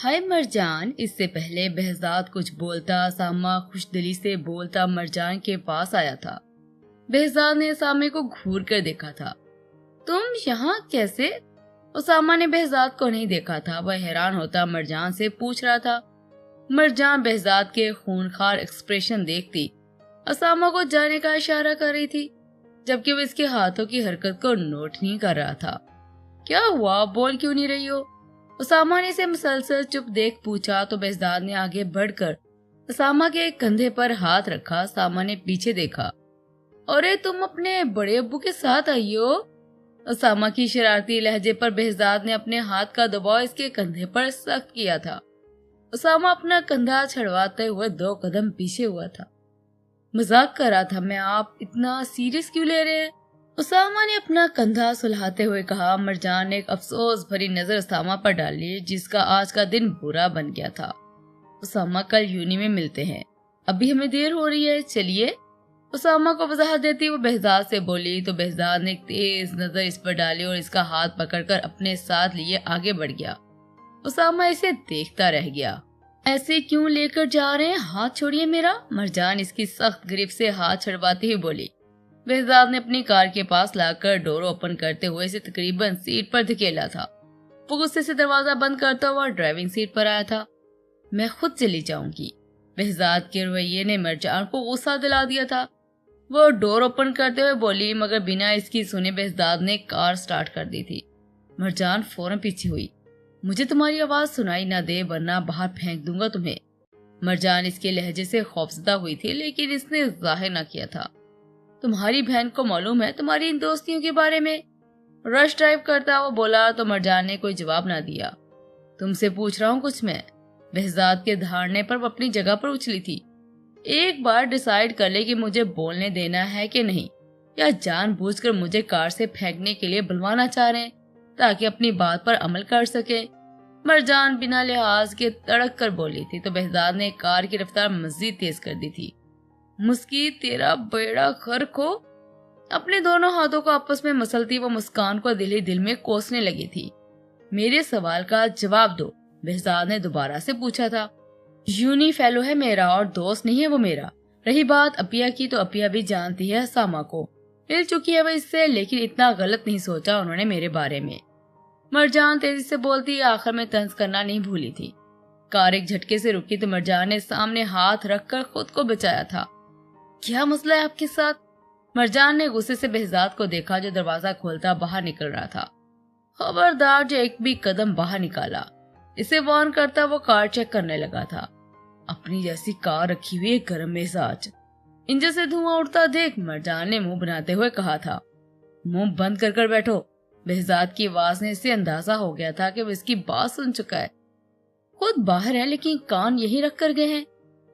हाय मरजान। इससे पहले behज़ाद कुछ बोलता, सामा खुशदिली से बोलता मरजान के पास आया था। behज़ाद ने सामे को घूर कर देखा था। तुम यहाँ कैसे? उसामा ने behज़ाद को नहीं देखा था। वह हैरान होता मरजान से पूछ रहा था। मरजान behज़ाद के खूनखार एक्सप्रेशन देखती उसामा को जाने का इशारा कर रही थी, जबकि वह इसके हाथों की हरकत को नोट नहीं कर रहा था। क्या हुआ, बोल क्यों नहीं रही हो? उसामा ने इसे मुसलसल चुप देख पूछा तो behज़ाद ने आगे बढ़कर उसामा के कंधे पर हाथ रखा। उसामा ने पीछे देखा। अरे तुम अपने बड़े अब्बू के साथ आई हो? उसामा की शरारती लहजे पर behज़ाद ने अपने हाथ का दबाव इसके कंधे पर सख्त किया था। उसामा अपना कंधा छड़वाते हुए 2 कदम पीछे हुआ था। मजाक कर रहा था मैं, आप इतना सीरियस क्यों ले रहे हैं? उसामा ने अपना कंधा सुलहाते हुए कहा। मरजान ने एक अफसोस भरी नजर उसामा पर डाली, जिसका आज का दिन बुरा बन गया था। उसामा, कल यूनी में मिलते हैं, अभी हमें देर हो रही है, चलिए। उसामा को वजाहत देती वो behज़ाद से बोली तो behज़ाद ने एक तेज नजर इस पर डाली और इसका हाथ पकड़कर अपने साथ लिए आगे बढ़ गया। उसामा इसे देखता रह गया। ऐसे क्यों लेकर जा रहे हैं, हाथ छोड़िए मेरा। मरजान इसकी सख्त गिरफ्त से हाथ छड़वाती हुई बोली। behज़ाद ने अपनी कार के पास लाकर डोर ओपन करते हुए इसे तकरीबन सीट पर धकेला था। वो गुस्से से दरवाजा बंद करता हुआ ड्राइविंग सीट पर आया था। मैं खुद चली जाऊंगी। behज़ाद के रवैये ने मरजान को गुस्सा दिला दिया था। वो डोर ओपन करते हुए बोली, मगर बिना इसकी सुने behज़ाद ने कार स्टार्ट कर दी थी। मरजान फौरन पीछे हुई। मुझे तुम्हारी आवाज सुनाई ना दे वरना बाहर फेंक दूंगा तुम्हें। मरजान इसके लहजे से खौफजदा हुई थी, लेकिन इसने जाहिर न किया था। तुम्हारी बहन को मालूम है तुम्हारी इन दोस्तियों के बारे में? रश ड्राइव करता हुआ बोला तो मरजान ने कोई जवाब ना दिया। तुमसे पूछ रहा हूँ कुछ मैं। behज़ाद के धारने पर वो अपनी जगह पर उछली थी। एक बार डिसाइड कर ले कि मुझे बोलने देना है कि नहीं, या जानबूझकर मुझे कार से फेंकने के लिए बुलवाना चाह रहे हैं ताकि अपनी बात पर अमल कर सके। मरजान बिना लिहाज के तड़क कर बोली थी तो behज़ाद ने कार की रफ्तार मजीद तेज कर दी थी। मुस्की, तेरा बेड़ा गर्क हो। अपने दोनों हाथों को आपस में मसलती वो मुस्कान को दिल ही दिल में कोसने लगी थी। मेरे सवाल का जवाब दो, behज़ाद ने दोबारा से पूछा था। यूनी फेलो है मेरा और दोस्त नहीं है वो मेरा। रही बात अपिया की तो अपिया भी जानती है सामा को, मिल चुकी है वह इससे, लेकिन इतना गलत नहीं सोचा उन्होंने मेरे बारे में। मरजान तेजी से बोलती आखिर में तंज करना नहीं भूली थी। कार एक झटके से रुकी तो मरजान ने सामने हाथ रखकर खुद को बचाया था। क्या मसला है आपके साथ? मरजान ने गुस्से से behज़ाद को देखा जो दरवाजा खोलता बाहर निकल रहा था। खबरदार जो एक भी कदम बाहर निकाला, इसे वार्न करता वो कार चेक करने लगा था। अपनी जैसी कार रखी हुई एक गर्म मिजाज, इंजन से धुआं उड़ता देख मरजान ने मुंह बनाते हुए कहा था। मुंह बंद कर बैठो। behज़ाद की आवाज ने इससे अंदाजा हो गया था कि वो इसकी बात सुन चुका है। खुद बाहर है लेकिन कान यही रख कर गए हैं।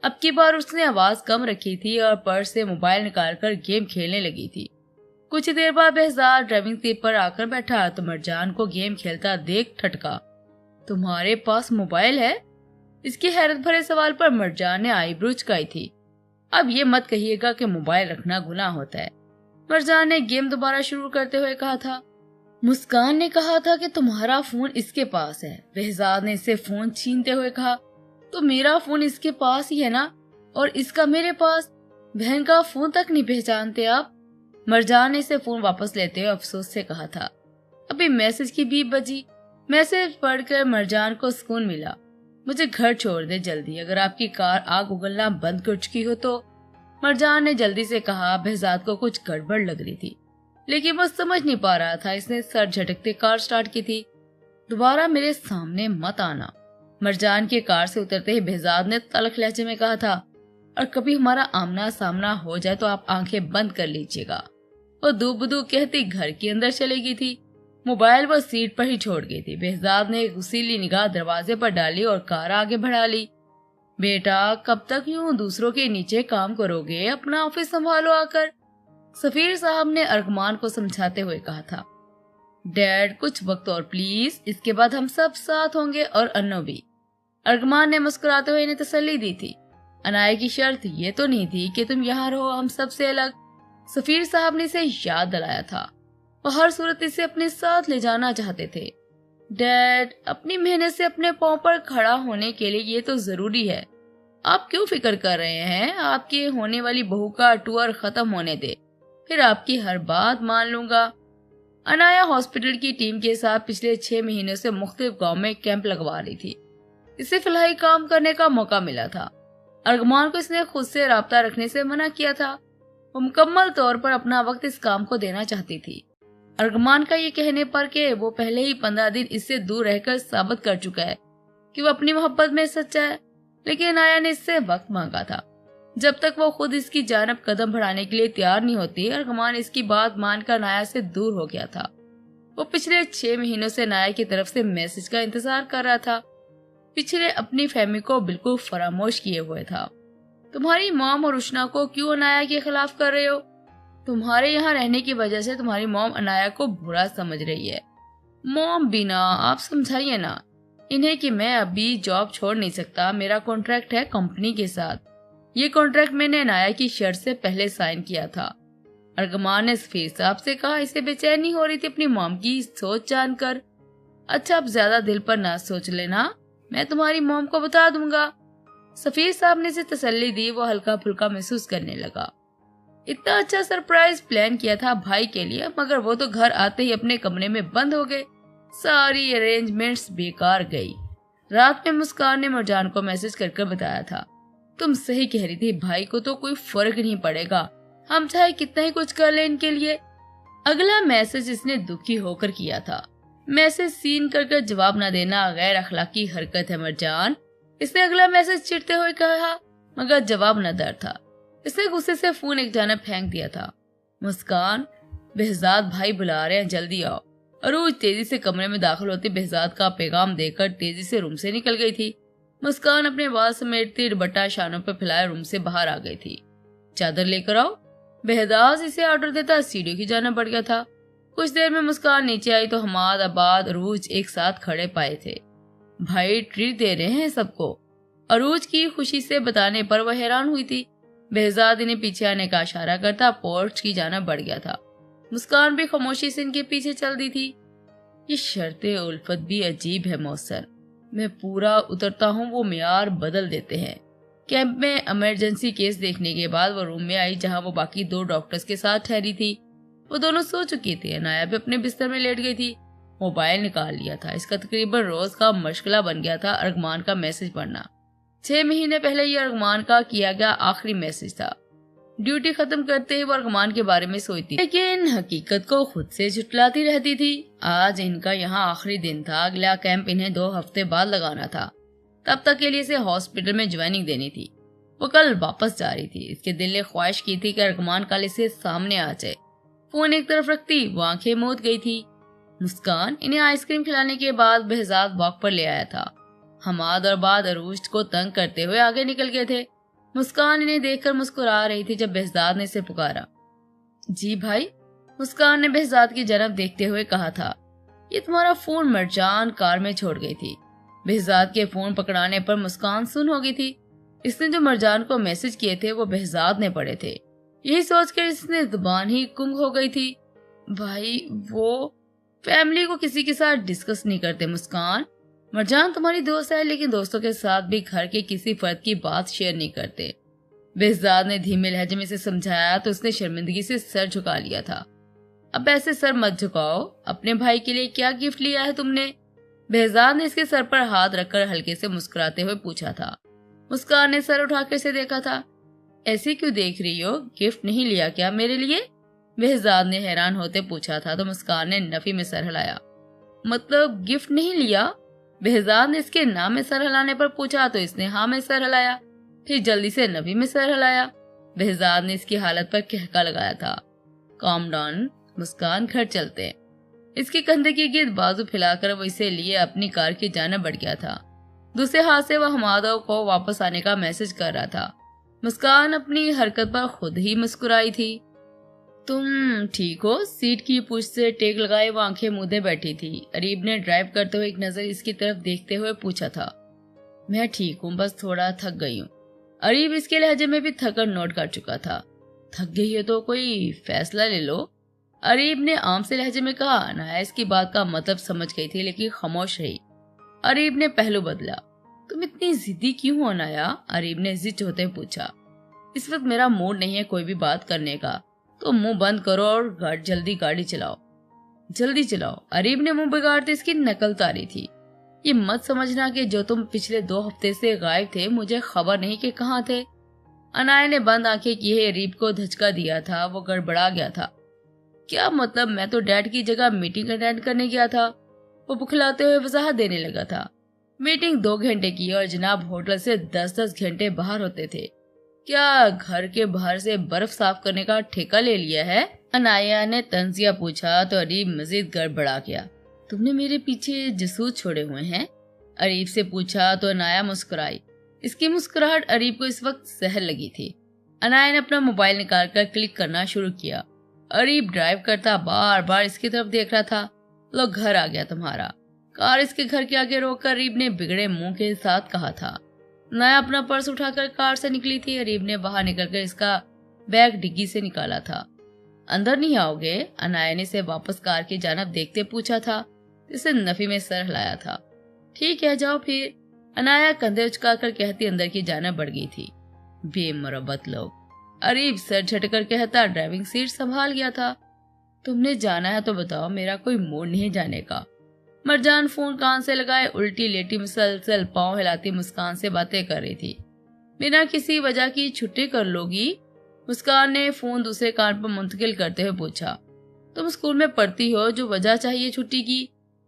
अब की बार उसने आवाज कम रखी थी और पर्स से मोबाइल निकालकर गेम खेलने लगी थी। कुछ देर बाद behज़ाद ड्राइविंग सीट पर आकर बैठा तो मरजान को गेम खेलता देख ठटका। तुम्हारे पास मोबाइल है? इसके हैरत भरे सवाल पर मरजान ने आईब्रो झुकाई थी। अब ये मत कहिएगा कि मोबाइल रखना गुनाह होता है। मरजान ने गेम दोबारा शुरू करते हुए कहा था। मुस्कान ने कहा था कि तुम्हारा फोन इसके पास है। behज़ाद ने इससे फोन छीनते हुए कहा, तो मेरा फोन इसके पास ही है ना, और इसका मेरे पास। बहन का फोन तक नहीं पहचानते आप? मरजान ने इसे फोन वापस लेते हुए अफसोस से कहा था। अभी मैसेज की बीप बजी। मैसेज पढ़कर मरजान को सुकून मिला। मुझे घर छोड़ दे जल्दी, अगर आपकी कार आग उगलना बंद कर चुकी हो तो। मरजान ने जल्दी से कहा। behज़ाद को कुछ गड़बड़ लग रही थी, लेकिन वो समझ नहीं पा रहा था। इसने सर झटकते कार स्टार्ट की थी। दोबारा मेरे सामने मत आना। मरजान के कार से उतरते ही behज़ाद ने तल्ख लहजे में कहा था, और कभी हमारा आमना सामना हो जाए तो आप आंखें बंद कर लीजिएगा। वो दूबदू कहती घर के अंदर चली गई थी। मोबाइल वो सीट पर ही छोड़ गई थी। behज़ाद ने एक गुस्सीली निगाह दरवाजे पर डाली और कार आगे बढ़ा ली। बेटा, कब तक यूं दूसरों के नीचे काम करोगे? अपना ऑफिस संभालो आकर, सफीर साहब ने अरगमान को समझाते हुए कहा था। डैड, कुछ वक्त और प्लीज, इसके बाद हम सब साथ होंगे, और अन्नो भी। अरगमान ने मुस्कुराते हुए इन्हें तसल्ली दी थी। अनाया की शर्त ये तो नहीं थी कि तुम यहाँ रहो हम सब से अलग। सफीर साहब ने इसे याद दिलाया था। वो हर सूरत इसे अपने साथ ले जाना चाहते थे। डैड, अपनी मेहनत से अपने पाँव पर खड़ा होने के लिए ये तो जरूरी है। आप क्यों फिक्र कर रहे हैं? आपकी होने वाली बहू का टूर खत्म होने दे, फिर आपकी हर बात मान लूंगा। अनाया हॉस्पिटल की टीम के साथ पिछले 6 महीनों से मुख्तलिफ गांव में कैंप लगवा रही थी। इसे फिलहाल काम करने का मौका मिला था। अर्गमान को इसने खुद से राब्ता रखने से मना किया था। वो मुकम्मल तौर पर अपना वक्त इस काम को देना चाहती थी। अर्गमान का ये कहने पर कि वो पहले ही 15 दिन इससे दूर रहकर साबित कर चुका है कि वो अपनी मोहब्बत में सच्चा है, लेकिन अनाया ने इससे वक्त मांगा था। जब तक वो खुद इसकी जानब कदम बढ़ाने के लिए तैयार नहीं होती, अर्गमान इसकी बात मानकर अनाया से दूर हो गया था। वो पिछले 6 महीनों से अनाया की तरफ से मैसेज का इंतजार कर रहा था। पिछले अपनी फैमिली को बिल्कुल फरामोश किए हुए था। तुम्हारी मॉम और उष्णा को क्यों अनाया के खिलाफ कर रहे हो? तुम्हारे यहाँ रहने की वजह से तुम्हारी मॉम अनाया को बुरा समझ रही है। मॉम बीना, आप समझाइए ना इन्हें कि मैं अभी जॉब छोड़ नहीं सकता। मेरा कॉन्ट्रैक्ट है कंपनी के साथ। ये कॉन्ट्रैक्ट मैंने अनाया की शर्त से पहले साइन किया था। अर्गमान ने सफीर साहब से कहा। इसे बेचैनी हो रही थी अपनी मॉम की सोच जानकर। अच्छा, अब ज्यादा दिल पर ना सोच लेना, मैं तुम्हारी मॉम को बता दूंगा। सफीर साहब ने इसे तसल्ली दी। वो हल्का फुल्का महसूस करने लगा। इतना अच्छा सरप्राइज प्लान किया था भाई के लिए, मगर वो तो घर आते ही अपने कमरे में बंद हो गए। सारी अरेंजमेंट्स बेकार गई। रात में मुस्कान ने मरजान को मैसेज करके बताया था, तुम सही कह रही थी, भाई को तो कोई फर्क नहीं पड़ेगा, हम चाहे कितना ही कुछ कर ले इनके लिए। अगला मैसेज इसने दुखी होकर किया था। मैसेज सीन कर जवाब न देना गैर अखलाकी हरकत है मरजान, इसने अगला मैसेज चिढ़ते हुए कहा, मगर जवाब न दर था। इसने गुस्से से फोन एक जानब फेंक दिया था। मुस्कान, बेहजाद भाई बुला रहे हैं, जल्दी आओ। अरूज तेजी से कमरे में दाखिल होती बेहजाद का पैगाम देकर तेजी से रूम से निकल गई थी। मुस्कान अपने बाल समेटती दुपट्टा शानों पर फैलाए रूम से बाहर आ गई थी। चादर लेकर आओ। बेहजाद इसे ऑर्डर देता सीढ़ियों की जाना बढ़ गया था। कुछ देर में मुस्कान नीचे आई तो हमाद, अबाद, अरूज एक साथ खड़े पाए थे। भाई ट्रीट दे रहे हैं सबको। अरूज की खुशी से बताने पर वह हैरान हुई थी। बेहजाद इन्हें पीछे आने का इशारा करता पोर्च की जाना बढ़ गया था। मुस्कान भी खामोशी से इनके पीछे चल दी थी। ये शर्ते उल्फत भी अजीब है मौसर, मैं पूरा उतरता हूँ वो मियार बदल देते हैं। कैंप में इमरजेंसी केस देखने के बाद वो रूम में आई जहाँ वो बाकी 2 डॉक्टर्स के साथ ठहरी थी। वो दोनों सो चुकी थी। अनाया भी अपने बिस्तर में लेट गई थी। मोबाइल निकाल लिया था। इसका तकरीबन रोज का मशगला बन गया था अर्गमान का मैसेज पढ़ना। 6 महीने पहले ये अर्गमान का किया गया आखिरी मैसेज था। ड्यूटी खत्म करते ही वो अर्गमान के बारे में सोचती, लेकिन हकीकत को खुद से झुटलाती रहती थी। आज इनका यहाँ आखिरी दिन था। अगला कैंप इन्हें 2 हफ्ते बाद लगाना था। तब तक के लिए इसे हॉस्पिटल में ज्वाइनिंग देनी थी। वो कल वापस जा रही थी। इसके दिल ने ख्वाहिश की थी कि अर्गमान कल इसे सामने आ जाए। फोन एक तरफ रखती वो आंखें मूंद गई थी। मुस्कान इन्हें आइसक्रीम खिलाने के बाद बेहजाद वॉक पर ले आया था। हमाद और बाद अरूज को तंग करते हुए आगे निकल गए थे। मुस्कान इन्हें देखकर मुस्कुरा रही थी जब बेहजाद ने इसे पुकारा। जी भाई, मुस्कान ने बेहजाद की जन्म देखते हुए कहा था। ये तुम्हारा फोन मरजान कार में छोड़ गई थी। बेहजाद के फोन पकड़ाने पर मुस्कान सुन हो गई थी। इसने जो मरजान को मैसेज किए थे वो बेहजाद ने पढ़े थे। यही सोचकर इसने जुबान ही गुंग हो गई थी। भाई, वो फैमिली को किसी के साथ डिस्कस नहीं करते मुस्कान। मरजान तुम्हारी दोस्त है, लेकिन दोस्तों के साथ भी घर के किसी फर्द की बात शेयर नहीं करते। बेहजाद ने धीमे लहजे में इसे समझाया तो उसने शर्मिंदगी से सर झुका लिया था। अब ऐसे सर मत झुकाओ। अपने भाई के लिए क्या गिफ्ट लिया है तुमने? बेहजाद ने इसके सर पर हाथ रखकर हल्के से मुस्कुराते हुए पूछा था। मुस्कान ने सर उठाकर इसे देखा था। ऐसे क्यों देख रही हो? गिफ्ट नहीं लिया क्या मेरे लिए? बेहजाद ने हैरान होते पूछा था तो मुस्कान ने नफी में सर हिलाया। मतलब गिफ्ट नहीं लिया? बेहजाद ने इसके नाम में सर हिलाने पर पूछा तो इसने हाँ में सर हिलाया, फिर जल्दी से नफी में सर हिलाया। बेहजाद ने इसकी हालत पर कहका लगाया था। काम डाउन मुस्कान, घर चलते हैं। इसके कंधे के गिर्द बाजू फैलाकर वो इसे लिए अपनी कार की जाना बढ़ गया था। दूसरे हाथ से वह हमादो को वापस आने का मैसेज कर रहा था। मुस्कान अपनी हरकत पर खुद ही मुस्कुराई थी। तुम ठीक हो? सीट की पूछ से टेक लगाए वो आंखें मूंदे बैठी थी। अरीब ने ड्राइव करते हुए एक नजर इसकी तरफ देखते हुए पूछा था। मैं ठीक हूँ, बस थोड़ा थक गई हूँ। अरीब इसके लहजे में भी थकन नोट कर चुका था। थक गई हो तो कोई फैसला ले लो। अरीब ने आम से लहजे में कहा। अनाया इसकी बात का मतलब समझ गई थी लेकिन खामोश रही। अरीब ने पहलू बदला। तुम इतनी जिद्दी क्यों हो अनाया? अरीब ने जिद होते पूछा। इस वक्त मेरा मूड नहीं है कोई भी बात करने का, तो मुंह बंद करो और जल्दी गाड़ी चलाओ, जल्दी चलाओ। अरीब ने मुंह बिगाड़ते इसकी नकल तारी थी। ये मत समझना कि जो तुम पिछले 2 हफ्ते से गायब थे मुझे खबर नहीं कि कहाँ थे। अनाया ने बंद आंखें किए अरीब को धचका दिया था। वो गड़बड़ा गया था। क्या मतलब? मैं तो डैड की जगह मीटिंग अटेंड करने गया था। वो बुखलाते हुए वजाहत देने लगा था। मीटिंग 2 घंटे की और जनाब होटल से 10-10 घंटे बाहर होते थे। क्या घर के बाहर से बर्फ साफ करने का ठेका ले लिया है? अनाया ने तंजिया पूछा तो अरीब मजीद गड़बड़ा गया। तुमने मेरे पीछे जासूस छोड़े हुए हैं? अरीब से पूछा तो अनाया मुस्कुराई। इसकी मुस्कुराहट अरीब को इस वक्त सहल लगी थी। अनाया ने अपना मोबाइल निकालकर क्लिक करना शुरू किया। अरीब ड्राइव करता बार बार इसकी तरफ देख रहा था। लो घर आ गया तुम्हारा। कार इसके घर के आगे रोककर अरीब ने बिगड़े मुंह के साथ कहा था। अनाया अपना पर्स उठाकर कार से निकली थी। अरीब ने बाहर निकलकर इसका बैग डिग्गी से निकाला था। अंदर नहीं आओगे? अनाया ने इसे वापस कार की जानब देखते पूछा था। इसे नफी में सर हिलाया था। ठीक है जाओ फिर, अनाया कंधे उचकाकर कहती अंदर की जानब बढ़ गई थी। बेमुरब्बत लोग, अरीब सर झटकर कहता ड्राइविंग सीट संभाल गया था। तुमने जाना है तो बताओ, मेरा कोई मूड नहीं जाने का। मरजान फोन कान से लगाए उल्टी लेटी मुसलसल पांव हिलाती मुस्कान से बातें कर रही थी। बिना किसी वजह की छुट्टी कर लोगी? मुस्कान ने फोन दूसरे कान पर मुंतकिल करते हुए पूछा। तुम स्कूल में पढ़ती हो, जो वजह चाहिए छुट्टी की।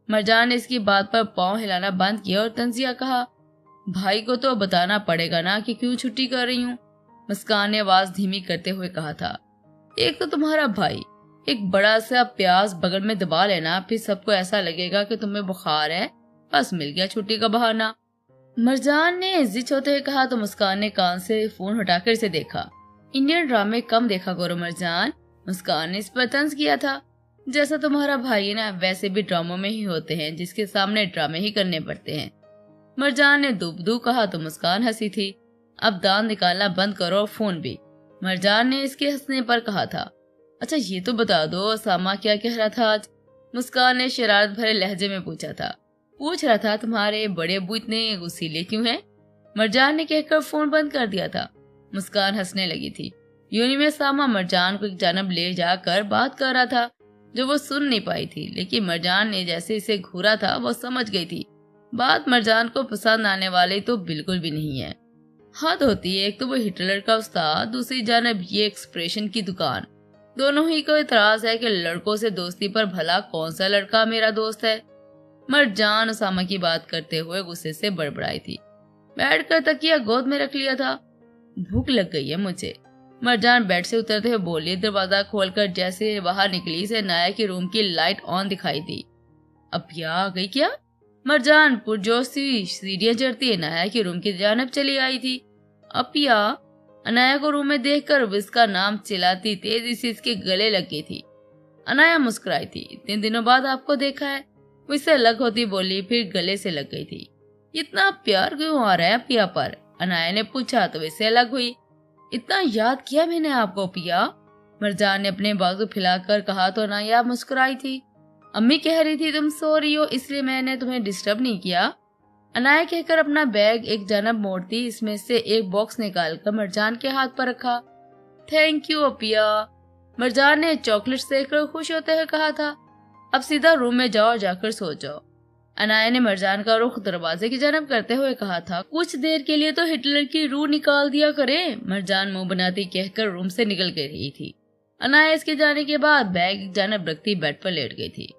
मरजान ने इसकी बात पर पांव हिलाना बंद किया और तंजिया कहा। भाई को तो बताना पड़ेगा ना कि क्यों छुट्टी कर रही हूँ। मुस्कान ने आवाज धीमी करते हुए कहा था। एक तो तुम्हारा भाई, एक बड़ा सा प्याज बगल में दबा लेना, फिर सबको ऐसा लगेगा कि तुम्हें बुखार है। बस मिल गया छुट्टी का बहाना। मरजान ने जिद होते हुए कहा तो मुस्कान ने कान से फोन हटाकर इसे देखा। इंडियन ड्रामे कम देखा करो मरजान। मुस्कान ने इस पर तंज किया था। जैसा तुम्हारा भाई है ना, वैसे भी ड्रामों में ही होते हैं जिसके सामने ड्रामे ही करने पड़ते हैं। मरजान ने दुबदू कहा तो मुस्कान हंसी थी। अब दांत निकालना बंद करो और फोन भी, मरजान ने इसके हंसने पर कहा था। अच्छा ये तो बता दो सामा क्या कह रहा था आज? मुस्कान ने शरारत भरे लहजे में पूछा था। पूछ रहा था तुम्हारे बड़े अब्बू इतने गुस्सीले क्यों हैं? मरजान ने कहकर फोन बंद कर दिया था। मुस्कान हंसने लगी थी। यूनी में सामा मरजान को एक जानब ले जाकर बात कर रहा था जो वो सुन नहीं पाई थी, लेकिन मरजान ने जैसे इसे घूरा था वो समझ गई थी। बात मरजान को पसंद आने वाली तो बिल्कुल भी नहीं है। हद होती है, एक तो वो हिटलर का उस्ताद, दूसरी जानब ये एक्सप्रेशन की दुकान। दोनों ही को इतराज है कि लड़कों से दोस्ती पर भला कौन सा लड़का मेरा दोस्त है। मरजान उसामा की बात करते हुए गुस्से से बड़बड़ाई थी। बैठकर तकिया गोद में रख लिया था। भूख लग गई है मुझे, मरजान बेड से उतरते हुए बोली। दरवाजा खोलकर जैसे बाहर निकली से नाया की रूम की लाइट ऑन दिखाई दी। अपिया आ गई क्या? मरजान पुरजोश सी सीढ़ियां चढ़ती नाया की रूम की जानब चली आई थी। अपिया अनाया को रूम में देखकर उसका नाम चिल्लाती तेजी से इसके गले लग गई थी। अनाया मुस्कुराई थी। इतने दिनों बाद आपको देखा है, वो इससे अलग होती बोली, फिर गले से लग गई थी। इतना प्यार क्यों आ रहा है पिया पर? अनाया ने पूछा तो इससे अलग हुई। इतना याद किया मैंने आपको पिया? मरजान ने अपने बाजू फैलाकर कहा तो अनाया मुस्कुराई थी। अम्मी कह रही थी तुम सो रही हो इसलिए मैंने तुम्हें डिस्टर्ब नहीं किया। अनाया कहकर अपना बैग एक जानब मोड़ती इसमें से एक बॉक्स निकालकर मरजान के हाथ पर रखा। थैंक यू अपिया, मरजान ने चॉकलेट सेकर खुश होते हुए कहा था। अब सीधा रूम में जाओ और जाकर सो जाओ। अनाया ने मरजान का रुख दरवाजे की जानब करते हुए कहा था। कुछ देर के लिए तो हिटलर की रूह निकाल दिया करे। मरजान मुंह बनाती कहकर रूम से निकल गई रही थी। अनाया इसके जाने के बाद बैग एक जानब रखती बेड पर लेट गई थी।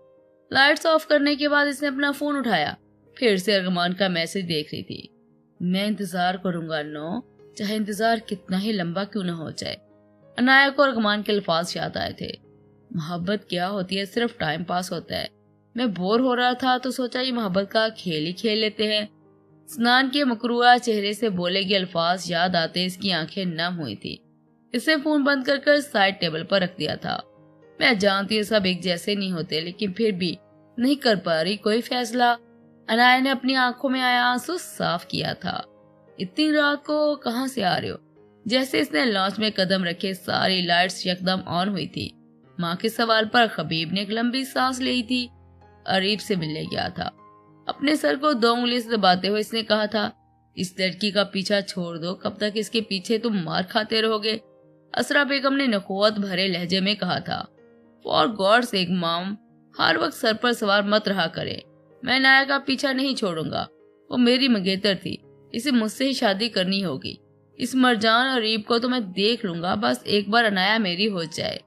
लाइट्स ऑफ करने के बाद इसने अपना फोन उठाया। फिर से अरमान का मैसेज देख रही थी। मैं इंतजार करूंगा नो, चाहे इंतजार कितना ही लंबा क्यों न हो जाए। अनाया को अरमान के अल्फाज याद आए थे। मोहब्बत क्या होती है, सिर्फ टाइम पास होता है। मैं बोर हो रहा था तो सोचा ये मोहब्बत का खेल ही खेल लेते हैं। स्नान के मकरूआ चेहरे से बोले गए अल्फाज याद आते इसकी आंखें नम हुई थी। इसे फोन बंद कर साइड टेबल पर रख दिया था। मैं जानती हूँ सब एक जैसे नहीं होते, लेकिन फिर भी नहीं कर पा रही कोई फैसला। अनाया ने अपनी आंखों में आया आंसू साफ किया था। इतनी रात को कहाँ से आ रहे हो? जैसे इसने लॉन्च में कदम रखे सारी लाइट्स यकदम ऑन हुई थी। माँ के सवाल पर खबीब ने एक लंबी सांस ली थी। अरीब से मिलने गया था। अपने सर को 2 उंगली से दबाते हुए इसने कहा था, इस लड़की का पीछा छोड़ दो, कब तक इसके पीछे तुम मार खाते रहोगे। असरा बेगम ने नखुवत भरे लहजे में कहा था, फॉर गॉड सेक मॉम, हर वक्त सर पर सवार मत रहा करे। मैं नाया का पीछा नहीं छोड़ूंगा। वो मेरी मंगेतर थी, इसे मुझसे ही शादी करनी होगी। इस मरजान और अरीब को तो मैं देख लूंगा, बस एक बार अनाया मेरी हो जाए।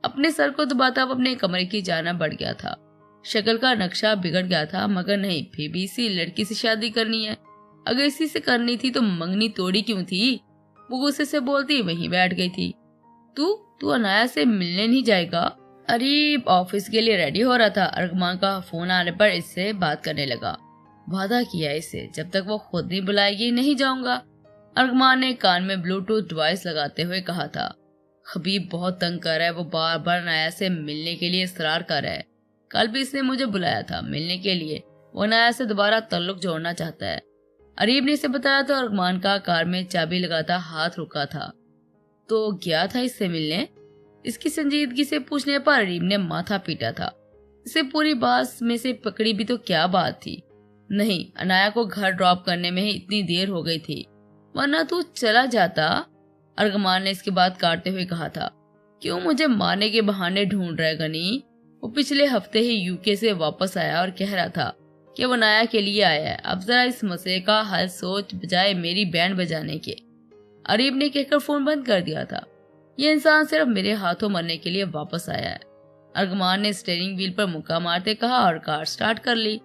अपने सर को दबाता हुआ अपने कमरे की जाना बढ़ गया था। शक्ल का नक्शा बिगड़ गया था, मगर नहीं, फिर भी इसी लड़की से शादी करनी है। अगर इसी से करनी थी तो मंगनी तोड़ी क्यों थी। वो गुस्से से बोलती वहीं बैठ गई थी। तू अनाया से मिलने नहीं जाएगा। अरीब ऑफिस के लिए रेडी हो रहा था। अरगमान का फोन आने पर इससे बात करने लगा। वादा किया इससे, जब तक वो खुद नहीं बुलाएगी नहीं जाऊंगा। अरगमान ने कान में ब्लूटूथ डिवाइस लगाते हुए कहा था। खबीब बहुत तंग कर रहा है, वो बार बार नाया से मिलने के लिए इसरार कर रहा है। कल भी इसने मुझे बुलाया था मिलने के लिए। वो नाया से दोबारा ताल्लुक जोड़ना चाहता है। अरीब ने इसे बताया तो अरगमान का कार में चाबी लगाता हाथ रुका था। तो गया था इससे मिलने। इसकी संजीदगी से पूछने पर अरीब ने माथा पीटा था। इसे पूरी बात में से पकड़ी भी तो क्या बात थी। नहीं, अनाया को घर ड्रॉप करने में ही इतनी देर हो गई थी, वरना तू चला जाता। अरगमान ने इसकी बात काटते हुए कहा था। क्यों मुझे मारने के बहाने ढूंढ रहे गनी। वो पिछले हफ्ते ही यूके से वापस आया और कह रहा था कि वो नाया के लिए आया है। अब जरा इस मसले का हल सोच बजाय मेरी बैंड बजाने के। अरीब ने कहकर फोन बंद कर दिया था। ये इंसान सिर्फ मेरे हाथों मरने के लिए वापस आया है। अरगमान ने स्टीयरिंग व्हील पर मुक्का मारते कहा और कार स्टार्ट कर ली।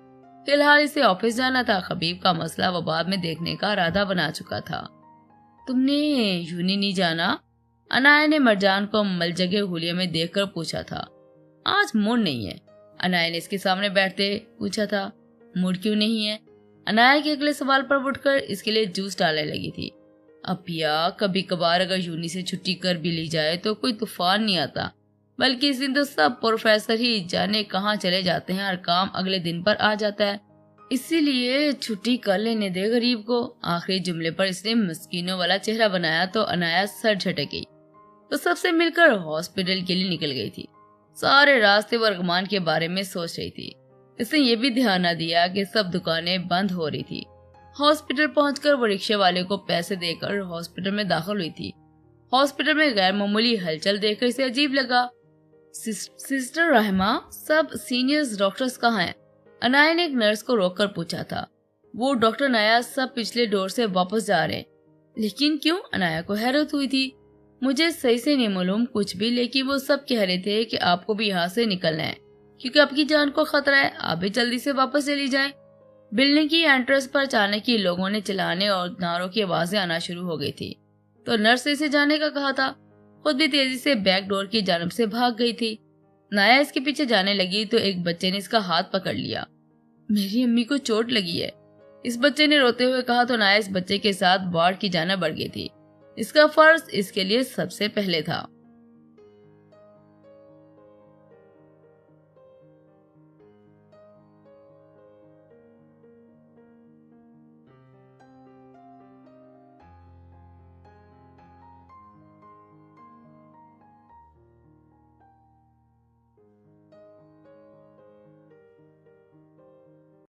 फिलहाल इसे ऑफिस जाना था। खबीब का मसला वो बाद में देखने का इरादा बना चुका था। तुमने यूनी नहीं जाना? अनाया ने मरजान को मलजगे हुलिया में देखकर पूछा था। आज मूड नहीं है, अनाया ने इसके सामने बैठते पूछा था। मूड क्यों नहीं है? अनाया के अगले सवाल पर उठकर इसके लिए जूस डालने लगी थी। अब या कभी कभार अगर यूनी से छुट्टी कर भी ली जाए तो कोई तूफान नहीं आता, बल्कि इस दिन तो सब प्रोफेसर ही जाने कहाँ चले जाते हैं और काम अगले दिन पर आ जाता है। इसीलिए छुट्टी कर लेने दे गरीब को। आखिरी जुमले पर इसने मस्कीनों वाला चेहरा बनाया तो अनाया सर झटकी तो सबसे मिलकर हॉस्पिटल के लिए निकल गई थी। सारे रास्ते वो अरगमान के बारे में सोच रही थी। इसने ये भी ध्यान न दिया कि सब दुकानें बंद हो रही थी। हॉस्पिटल पहुंचकर वो रिक्शे वाले को पैसे देकर हॉस्पिटल में दाखिल हुई थी। हॉस्पिटल में गैर मामूली हलचल देखकर इसे अजीब लगा। सिस्टर रहमा, सब सीनियर्स डॉक्टर्स कहाँ हैं? अनाया ने एक नर्स को रोककर पूछा था। वो डॉक्टर नाया सब पिछले डोर से वापस जा रहे हैं। लेकिन क्यों? अनाया को हैरत हुई थी। मुझे सही से नहीं मालूम कुछ भी, लेकिन वो सब कह रहे थे कि आपको भी यहाँ से निकलना है क्योंकि आपकी जान को खतरा है। आप भी जल्दी से वापस चली जाएं। बिल्डिंग की एंट्रेंस पर अचानक ही लोगों ने चिल्लाने और नारों की आवाजें आना शुरू हो गई थी तो नर्स से इसे जाने का कहा था। खुद भी तेजी से बैक डोर की जानब से भाग गई थी। नाया इसके पीछे जाने लगी तो एक बच्चे ने इसका हाथ पकड़ लिया। मेरी अम्मी को चोट लगी है, इस बच्चे ने रोते हुए कहा तो नाया इस बच्चे के साथ वार्ड की जाना बढ़ गई थी। इसका फर्ज इसके लिए सबसे पहले था।